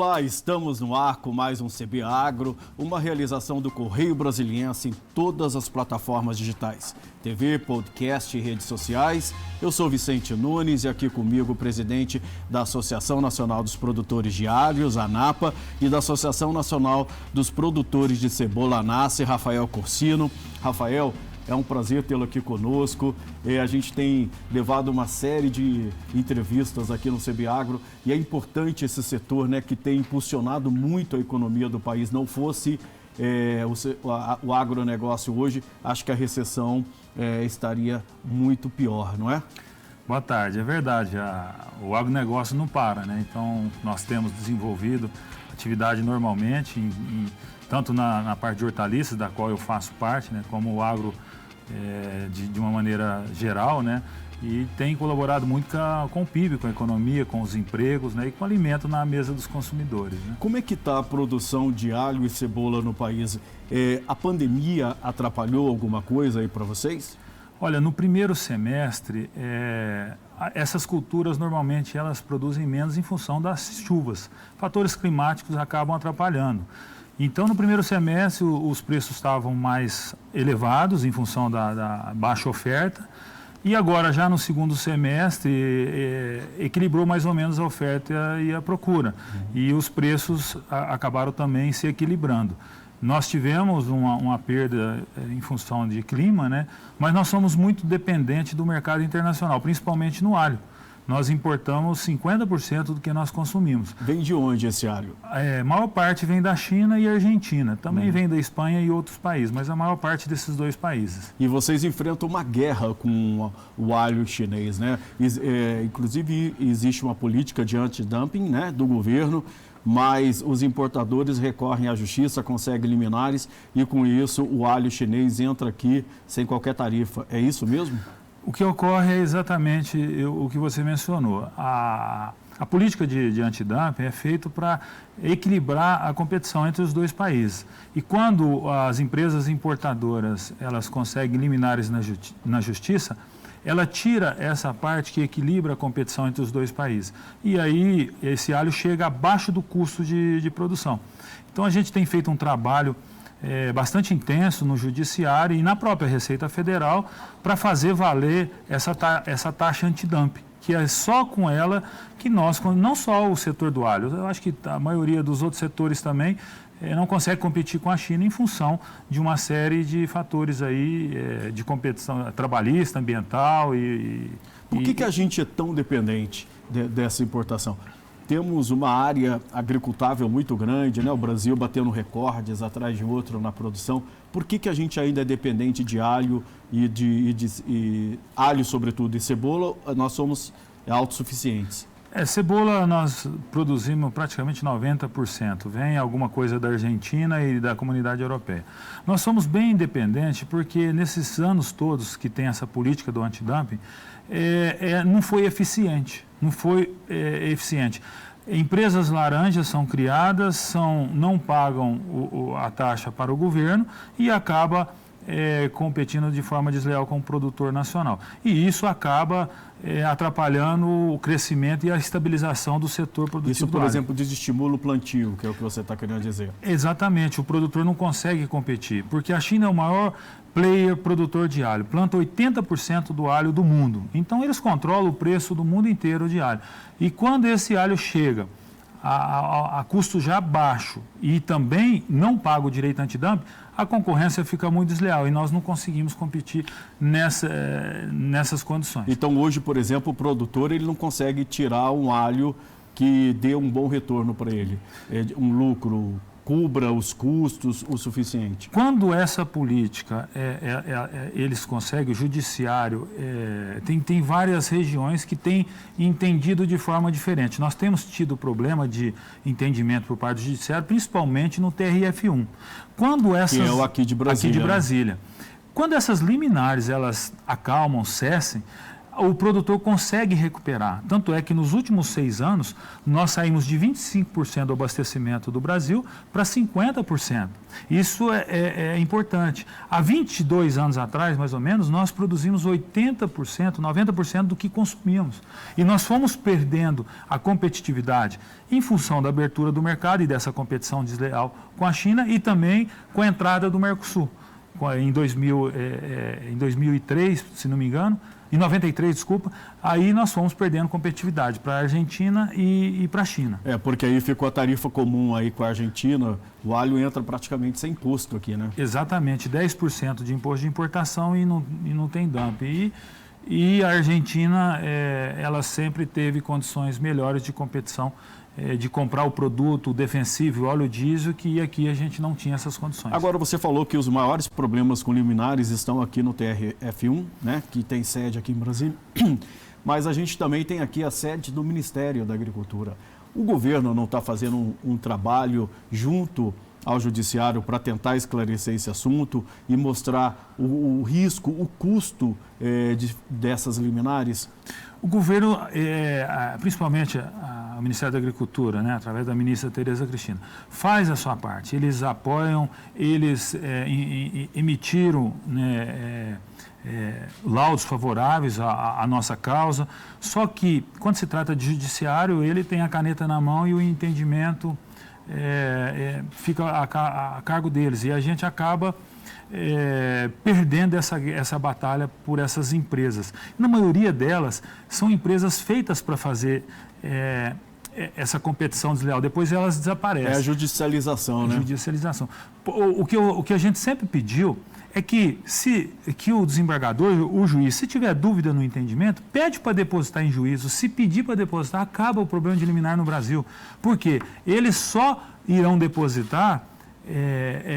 Olá, estamos no ar com mais um CB Agro, uma realização do Correio Brasiliense em todas as plataformas digitais, TV, podcast e redes sociais. Eu sou Vicente Nunes e aqui comigo o presidente da Associação Nacional dos Produtores de Alhos, ANAPA, e da Associação Nacional dos Produtores de Cebola, ANACE, Rafael Corsino. Rafael, é um prazer tê-lo aqui conosco. A gente tem levado uma série de entrevistas aqui no CB Agro e é importante esse setor, né, que tem impulsionado muito a economia do país. Não fosse o agronegócio hoje, acho que a recessão estaria muito pior, não é? Boa tarde, é verdade. O agronegócio não para, né? Então, nós temos desenvolvido atividade normalmente, tanto na parte de hortaliças, da qual eu faço parte, né, como o agro de uma maneira geral, né, e tem colaborado muito com o PIB, com a economia, com os empregos, né, e com o alimento na mesa dos consumidores, né? Como é que está a produção de alho e cebola no país? A pandemia atrapalhou alguma coisa aí para vocês? Olha, no primeiro semestre, essas culturas normalmente elas produzem menos em função das chuvas. Fatores climáticos acabam atrapalhando. Então, no primeiro semestre, os preços estavam mais elevados em função da baixa oferta. E agora, já no segundo semestre, equilibrou mais ou menos a oferta e a procura. E os preços acabaram também se equilibrando. Nós tivemos uma perda em função de clima, né? Mas nós somos muito dependentes do mercado internacional, principalmente no alho. Nós importamos 50% do que nós consumimos. Vem de onde esse alho? A maior parte vem da China e Argentina. Também vem da Espanha e outros países, mas a maior parte desses dois países. E vocês enfrentam uma guerra com o alho chinês, né? Inclusive, existe uma política de antidumping, né, do governo, mas os importadores recorrem à justiça, conseguem liminares e, com isso, o alho chinês entra aqui sem qualquer tarifa. É isso mesmo? O que ocorre é exatamente o que você mencionou. A política de antidumping é feita para equilibrar a competição entre os dois países. E quando as empresas importadoras elas conseguem liminares na justiça, ela tira essa parte que equilibra a competição entre os dois países. E aí esse alho chega abaixo do custo de produção. Então a gente tem feito um trabalho bastante intenso no Judiciário e na própria Receita Federal para fazer valer essa taxa antidumping, que é só com ela que nós, não só o setor do alho, eu acho que a maioria dos outros setores também não consegue competir com a China em função de uma série de fatores aí de competição trabalhista, ambiental Por que a gente é tão dependente dessa importação? Temos uma área agricultável muito grande, né? O Brasil batendo recordes atrás de outro na produção. Por que a gente ainda é dependente de alho e alho, sobretudo, e cebola? Nós somos autossuficientes. Cebola nós produzimos praticamente 90%. Vem alguma coisa da Argentina e da comunidade europeia. Nós somos bem independentes porque nesses anos todos que tem essa política do antidumping, não foi eficiente. Empresas laranjas são criadas, não pagam a taxa para o governo e acaba competindo de forma desleal com o produtor nacional. E isso acaba atrapalhando o crescimento e a estabilização do setor produtivo. Isso, por exemplo, desestimula o plantio, que é o que você está querendo dizer. Exatamente, o produtor não consegue competir, porque a China é o maior player produtor de alho, planta 80% do alho do mundo. Então, eles controlam o preço do mundo inteiro de alho. E quando esse alho chega a custo já baixo e também não paga o direito antidumping, a concorrência fica muito desleal e nós não conseguimos competir nessas condições. Então, hoje, por exemplo, o produtor ele não consegue tirar um alho que dê um bom retorno para ele, um lucro, cubra os custos o suficiente. Quando essa política eles conseguem, o judiciário tem várias regiões que têm entendido de forma diferente. Nós temos tido problema de entendimento por parte do judiciário, principalmente no TRF1. Que é o aqui de Brasília. Quando essas liminares elas acalmam, cessem, o produtor consegue recuperar. Tanto é que nos últimos 6 anos, nós saímos de 25% do abastecimento do Brasil para 50%. Isso é importante. Há 22 anos atrás, mais ou menos, nós produzimos 80%, 90% do que consumíamos. E nós fomos perdendo a competitividade em função da abertura do mercado e dessa competição desleal com a China e também com a entrada do Mercosul. Em 2003, se não me engano, em 93, desculpa, aí nós fomos perdendo competitividade para a Argentina e para a China. Porque aí ficou a tarifa comum aí com a Argentina, o alho entra praticamente sem imposto aqui, né? Exatamente, 10% de imposto de importação e não tem dumping. E a Argentina, ela sempre teve condições melhores de competição, de comprar o produto defensivo, o óleo diesel, que aqui a gente não tinha essas condições. Agora, você falou que os maiores problemas com liminares estão aqui no TRF1, né, que tem sede aqui em Brasília, mas a gente também tem aqui a sede do Ministério da Agricultura. O governo não está fazendo um trabalho junto ao Judiciário para tentar esclarecer esse assunto e mostrar o risco, o custo dessas liminares? O governo, principalmente o Ministério da Agricultura, né, através da ministra Tereza Cristina, faz a sua parte. Eles apoiam, eles emitiram laudos favoráveis à nossa causa, só que quando se trata de judiciário, ele tem a caneta na mão e o entendimento fica a cargo deles. E a gente acaba perdendo essa batalha por essas empresas. Na maioria delas, são empresas feitas para fazer essa competição desleal. Depois elas desaparecem. É a judicialização, né? Judicialização. O que a gente sempre pediu é que o desembargador, o juiz, se tiver dúvida no entendimento, pede para depositar em juízo. Se pedir para depositar, acaba o problema de liminar no Brasil. Por quê? Eles só irão depositar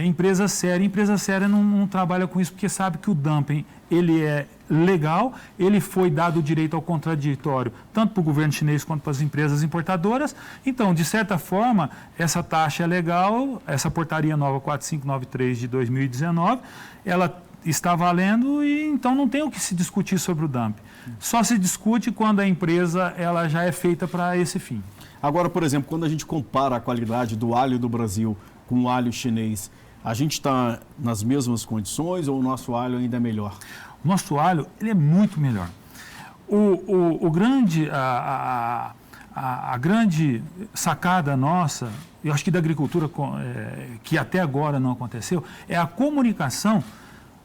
empresa séria. Empresa séria não trabalha com isso porque sabe que o dumping ele é legal, ele foi dado o direito ao contraditório, tanto para o governo chinês quanto para as empresas importadoras. Então, de certa forma, essa taxa é legal, essa portaria nova 4593 de 2019, ela está valendo e então não tem o que se discutir sobre o dumping. Só se discute quando a empresa ela já é feita para esse fim. Agora, por exemplo, quando a gente compara a qualidade do alho do Brasil com o alho chinês, a gente está nas mesmas condições ou o nosso alho ainda é melhor? O nosso alho ele é muito melhor. A grande sacada nossa, eu acho que da agricultura, que até agora não aconteceu, é a comunicação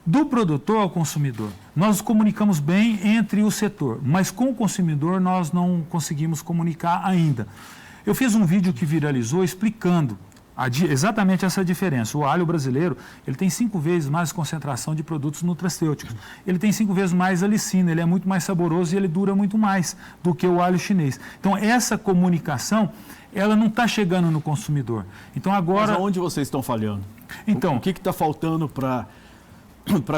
do produtor ao consumidor. Nós nos comunicamos bem entre o setor, mas com o consumidor nós não conseguimos comunicar ainda. Eu fiz um vídeo que viralizou explicando exatamente essa diferença. O alho brasileiro ele tem 5 vezes mais concentração de produtos nutracêuticos. Ele tem 5 vezes mais alicina, ele é muito mais saboroso e ele dura muito mais do que o alho chinês. Então, essa comunicação, ela não está chegando no consumidor. Então, agora... Mas aonde vocês estão falhando? Então, o que está faltando para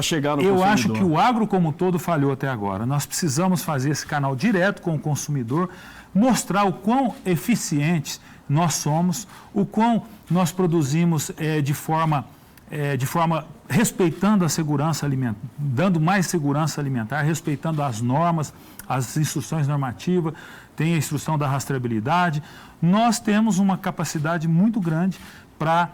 chegar no consumidor? Eu acho que o agro como um todo falhou até agora. Nós precisamos fazer esse canal direto com o consumidor, mostrar o quão eficientes nós somos, o quão nós produzimos de forma respeitando a segurança alimentar, dando mais segurança alimentar, respeitando as normas, as instruções normativas, tem a instrução da rastreabilidade. Nós temos uma capacidade muito grande para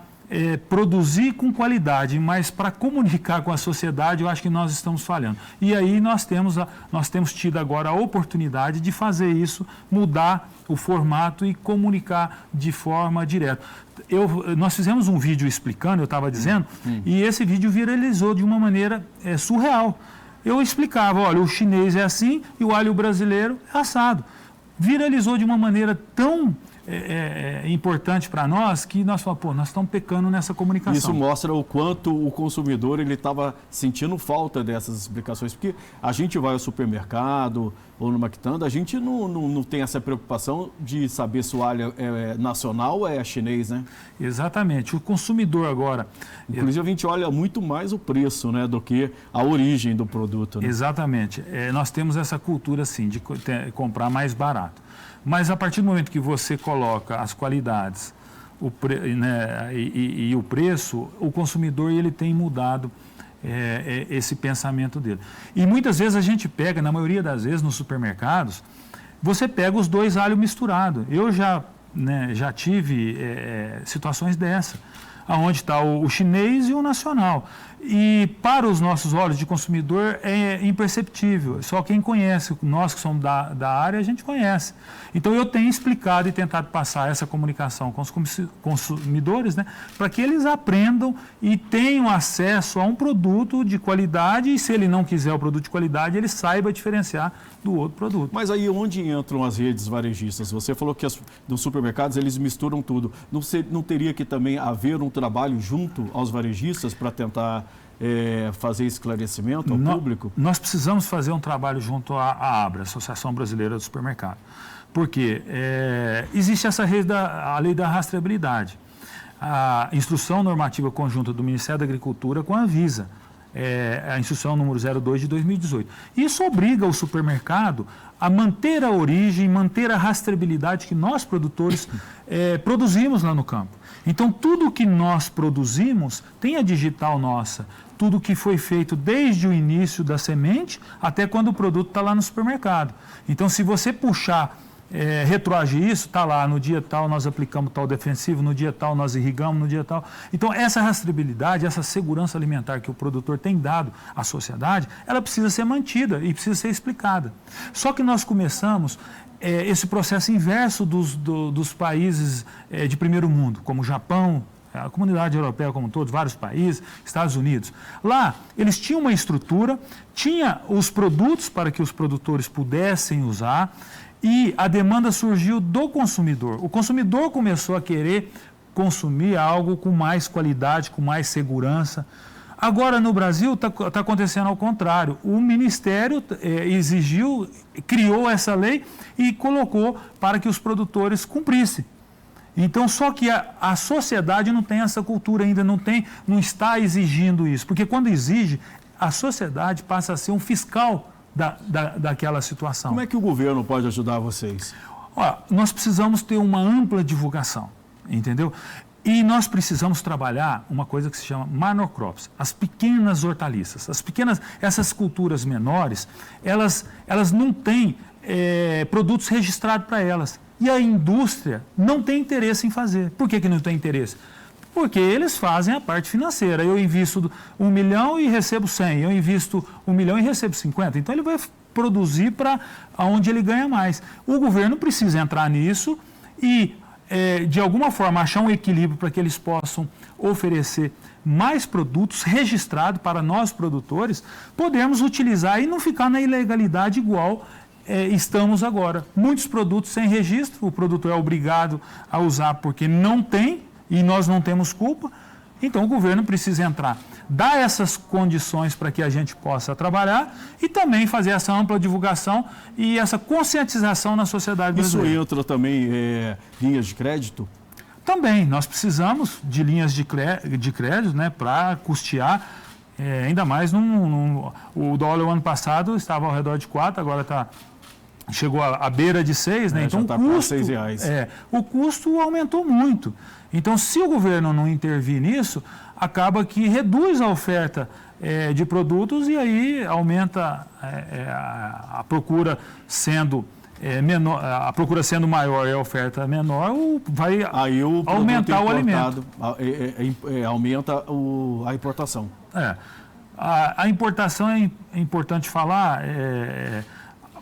produzir com qualidade, mas para comunicar com a sociedade, eu acho que nós estamos falhando. E aí nós temos tido agora a oportunidade de fazer isso, mudar o formato e comunicar de forma direta. Nós fizemos um vídeo explicando, eu estava dizendo, e esse vídeo viralizou de uma maneira surreal. Eu explicava, olha, o chinês é assim e o alho brasileiro é assado. Viralizou de uma maneira tão importante para nós que nós falamos, nós estamos pecando nessa comunicação. Isso mostra o quanto o consumidor ele estava sentindo falta dessas explicações, porque a gente vai ao supermercado ou numa quitanda, a gente não tem essa preocupação de saber se o alho é nacional ou é chinês, né? Exatamente. O consumidor agora... Inclusive a gente olha muito mais o preço, né, do que a origem do produto. Né? Exatamente. Nós temos essa cultura, sim, de comprar mais barato. Mas a partir do momento que você coloca as qualidades e o preço, o consumidor ele tem mudado esse pensamento dele. E muitas vezes a gente pega, na maioria das vezes nos supermercados, você pega os dois alhos misturados. Eu já tive situações dessa, onde está o chinês e o nacional. E para os nossos olhos de consumidor é imperceptível. Só quem conhece, nós que somos da área, a gente conhece. Então eu tenho explicado e tentado passar essa comunicação com os consumidores, né, para que eles aprendam e tenham acesso a um produto de qualidade e se ele não quiser o produto de qualidade, ele saiba diferenciar do outro produto. Mas aí onde entram as redes varejistas? Você falou que nos supermercados eles misturam tudo. Não teria que também haver um trabalho junto aos varejistas para tentar fazer esclarecimento ao público? Nós precisamos fazer um trabalho junto à ABRA, Associação Brasileira do Supermercado. Porque existe essa a lei da rastreabilidade. A Instrução Normativa Conjunta do Ministério da Agricultura com a Anvisa, a Instrução número 02 de 2018. Isso obriga o supermercado a manter a origem, manter a rastreabilidade que nós, produtores, produzimos lá no campo. Então, tudo que nós produzimos tem a digital nossa. Tudo que foi feito desde o início da semente até quando o produto está lá no supermercado. Então, se você puxar, retroagir isso, está lá, no dia tal nós aplicamos tal defensivo, no dia tal nós irrigamos, no dia tal. Então, essa rastreabilidade, essa segurança alimentar que o produtor tem dado à sociedade, ela precisa ser mantida e precisa ser explicada. Só que nós começamos esse processo inverso dos países de primeiro mundo, como o Japão, a comunidade europeia como um todo, vários países, Estados Unidos. Lá, eles tinham uma estrutura, tinha os produtos para que os produtores pudessem usar e a demanda surgiu do consumidor. O consumidor começou a querer consumir algo com mais qualidade, com mais segurança. Agora, no Brasil, está acontecendo ao contrário. O Ministério criou essa lei e colocou para que os produtores cumprissem. Então, só que a sociedade não tem essa cultura ainda, não está exigindo isso. Porque quando exige, a sociedade passa a ser um fiscal daquela situação. Como é que o governo pode ajudar vocês? Nós precisamos ter uma ampla divulgação, entendeu? E nós precisamos trabalhar uma coisa que se chama monocrops, as pequenas hortaliças. Essas culturas menores, elas não têm produtos registrados para elas. E a indústria não tem interesse em fazer. Por que não tem interesse? Porque eles fazem a parte financeira. Eu invisto 1 milhão e recebo 100. Eu invisto 1 milhão e recebo 50. Então ele vai produzir para onde ele ganha mais. O governo precisa entrar nisso e, de alguma forma, achar um equilíbrio para que eles possam oferecer mais produtos registrados para nós, produtores, podermos utilizar e não ficar na ilegalidade igual estamos agora. Muitos produtos sem registro, o produtor é obrigado a usar porque não tem e nós não temos culpa. Então o governo precisa entrar, dar essas condições para que a gente possa trabalhar e também fazer essa ampla divulgação e essa conscientização na sociedade brasileira. Isso entra também linhas de crédito? Também, nós precisamos de linhas de crédito, né, para custear, ainda mais o dólar o ano passado estava ao redor de 4, agora chegou à beira de 6, né? Então já o custo, o custo aumentou muito. Então, se o governo não intervir nisso, acaba que reduz a oferta de produtos e aí aumenta a procura sendo menor, a procura sendo maior e a oferta menor, vai aumentar o alimento. Aumenta a importação. A importação é importante falar.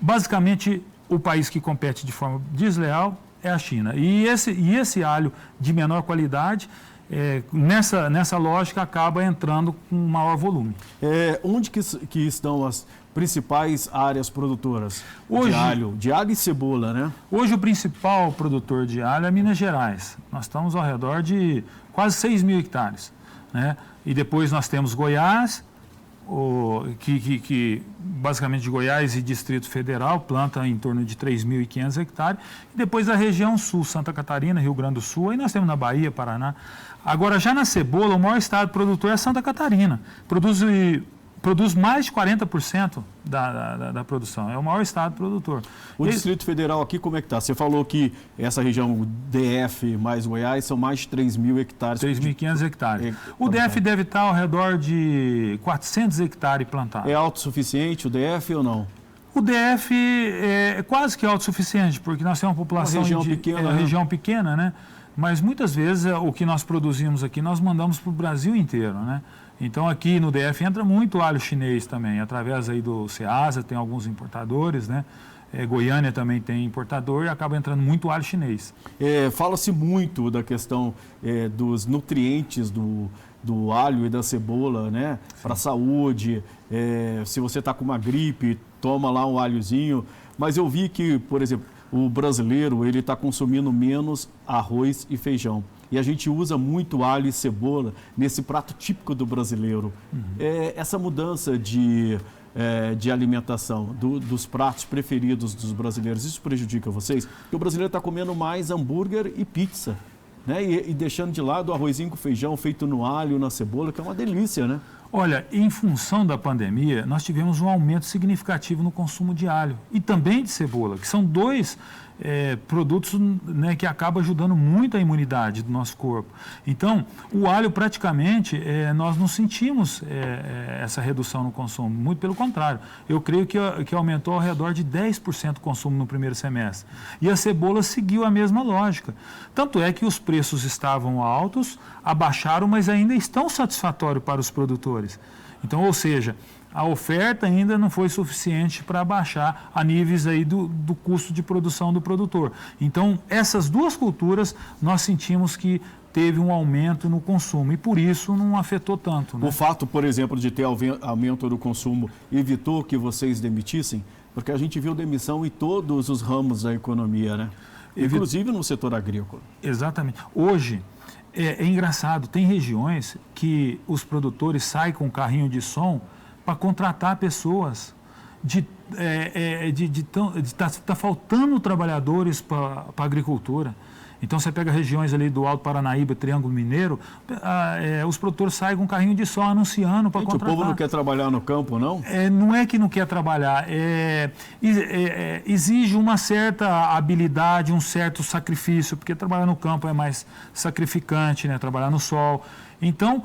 Basicamente, o país que compete de forma desleal é a China. E esse alho de menor qualidade, nessa lógica, acaba entrando com maior volume. Onde que estão as principais áreas produtoras de alho e cebola, né? Hoje, o principal produtor de alho é Minas Gerais. Nós estamos ao redor de quase 6 mil hectares, né? E depois nós temos Goiás, que basicamente de Goiás e Distrito Federal planta em torno de 3.500 hectares, e depois a região sul, Santa Catarina, Rio Grande do Sul, aí nós temos na Bahia, Paraná. Agora, já na cebola, o maior estado produtor é Santa Catarina, produz produz mais de 40% da produção. É o maior estado produtor. O Distrito Federal aqui, como é que está? Você falou que essa região DF mais Goiás são mais de 3 mil hectares. 3.500 hectares. O DF deve estar ao redor de 400 hectares plantados. É autossuficiente o DF ou não? O DF é quase que autossuficiente, porque nós temos uma população região pequena, né? Mas muitas vezes o que nós produzimos aqui nós mandamos para o Brasil inteiro, né? Então aqui no DF entra muito alho chinês também, através aí do Ceasa, tem alguns importadores, né? Goiânia também tem importador e acaba entrando muito alho chinês. Fala-se muito da questão dos nutrientes do alho e da cebola, né? Para a saúde. Se você está com uma gripe, toma lá um alhozinho. Mas eu vi que, por exemplo, o brasileiro ele está consumindo menos arroz e feijão. E a gente usa muito alho e cebola nesse prato típico do brasileiro. Essa mudança de alimentação, dos pratos preferidos dos brasileiros, isso prejudica vocês? Porque o brasileiro está comendo mais hambúrguer e pizza, né? E deixando de lado o arrozinho com feijão feito no alho, na cebola, que é uma delícia, né? Olha, em função da pandemia, nós tivemos um aumento significativo no consumo de alho e também de cebola, que são dois produtos, né, que acabam ajudando muito a imunidade do nosso corpo. Então, o alho praticamente, nós não sentimos essa redução no consumo, muito pelo contrário. Eu creio que aumentou ao redor de 10% o consumo no primeiro semestre. E a cebola seguiu a mesma lógica. Tanto é que os preços estavam altos, abaixaram, mas ainda estão satisfatórios para os produtores. Então, ou seja, a oferta ainda não foi suficiente para baixar a níveis aí do custo de produção do produtor. Então, essas duas culturas, nós sentimos que teve um aumento no consumo e por isso não afetou tanto, né? O fato, por exemplo, de ter aumento do consumo evitou que vocês demitissem? Porque a gente viu demissão em todos os ramos da economia, né? Inclusive no setor agrícola. Exatamente. Hoje, é engraçado, tem regiões que os produtores saem com um carrinho de som para contratar pessoas, tá faltando trabalhadores para a agricultura. Então você pega regiões ali do Alto Paranaíba, Triângulo Mineiro, os produtores saem com um carrinho de som anunciando para contratar. O povo não quer trabalhar no campo, não? Não é que não quer trabalhar, exige uma certa habilidade, um certo sacrifício, porque trabalhar no campo é mais sacrificante, né? Trabalhar no sol. Então,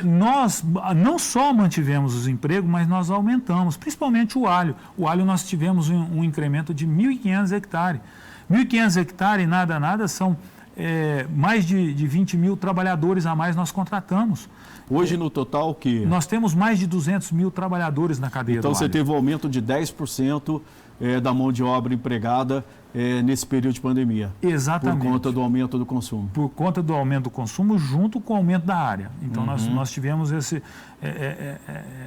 nós não só mantivemos os empregos, mas nós aumentamos, principalmente o alho. O alho nós tivemos um incremento de 1.500 hectares. 1.500 hectares, nada, são mais de 20 mil trabalhadores a mais nós contratamos. Hoje, no total, que... Nós temos mais de 200 mil trabalhadores na cadeia do alho. Então, você teve um aumento de 10% da mão de obra empregada nesse período de pandemia. Exatamente. Por conta do aumento do consumo. Por conta do aumento do consumo junto com o aumento da área. Então, nós tivemos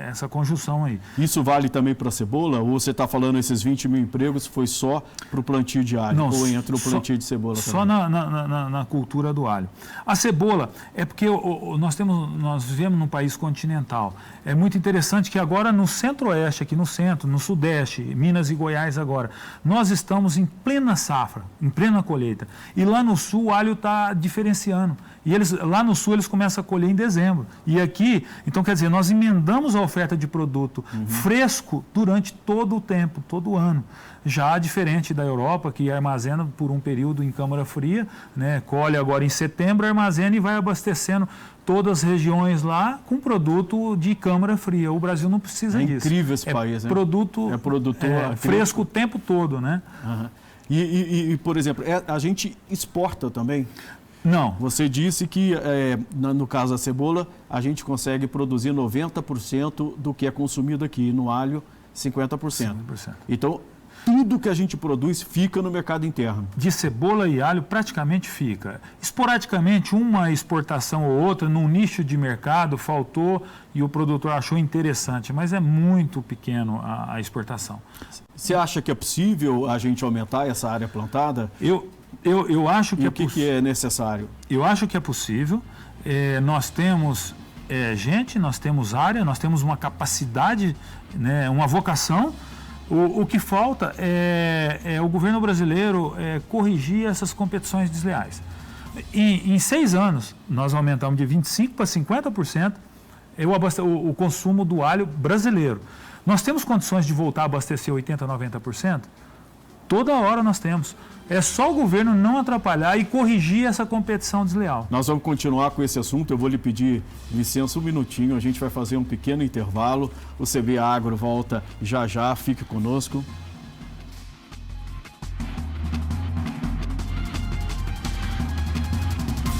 essa conjunção aí. Isso vale também para a cebola? Ou você está falando esses 20 mil empregos foi só para o plantio de alho? Não, ou entra o plantio de cebola só também? na cultura do alho. A cebola é porque nós vivemos num país continental. É muito interessante que agora no centro-oeste, aqui no centro, no sudeste, Minas e Goiás agora, nós estamos em plena safra, em plena colheita. E lá no sul o alho está diferenciando. E lá no sul eles começam a colher em dezembro. E aqui, então quer dizer, nós emendamos a oferta de produto fresco durante todo o tempo, todo o ano. Já diferente da Europa, que armazena por um período em câmara fria, né? Colhe agora em setembro, armazena e vai abastecendo todas as regiões lá com produto de câmara fria. O Brasil não precisa disso. É incrível esse país, né? Produtor fresco o tempo todo, né? E, por exemplo, a gente exporta também? Não. Você disse que, no caso da cebola, a gente consegue produzir 90% do que é consumido aqui, no alho, 50%. Então, tudo que a gente produz fica no mercado interno. De cebola e alho praticamente fica. Esporadicamente, uma exportação ou outra, num nicho de mercado, faltou e o produtor achou interessante, mas é muito pequeno a exportação. Você acha que é possível a gente aumentar essa área plantada? Eu acho que o que é necessário? Eu acho que é possível. Nós temos gente, nós temos área, nós temos uma capacidade, né, uma vocação. O que falta é o governo brasileiro corrigir essas competições desleais. Em 6 anos, nós aumentamos de 25% para 50% o consumo do alho brasileiro. Nós temos condições de voltar a abastecer 80%, 90%? Toda hora nós temos. É só o governo não atrapalhar e corrigir essa competição desleal. Nós vamos continuar com esse assunto. Eu vou lhe pedir licença um minutinho. A gente vai fazer um pequeno intervalo. O CB Agro volta já já. Fique conosco.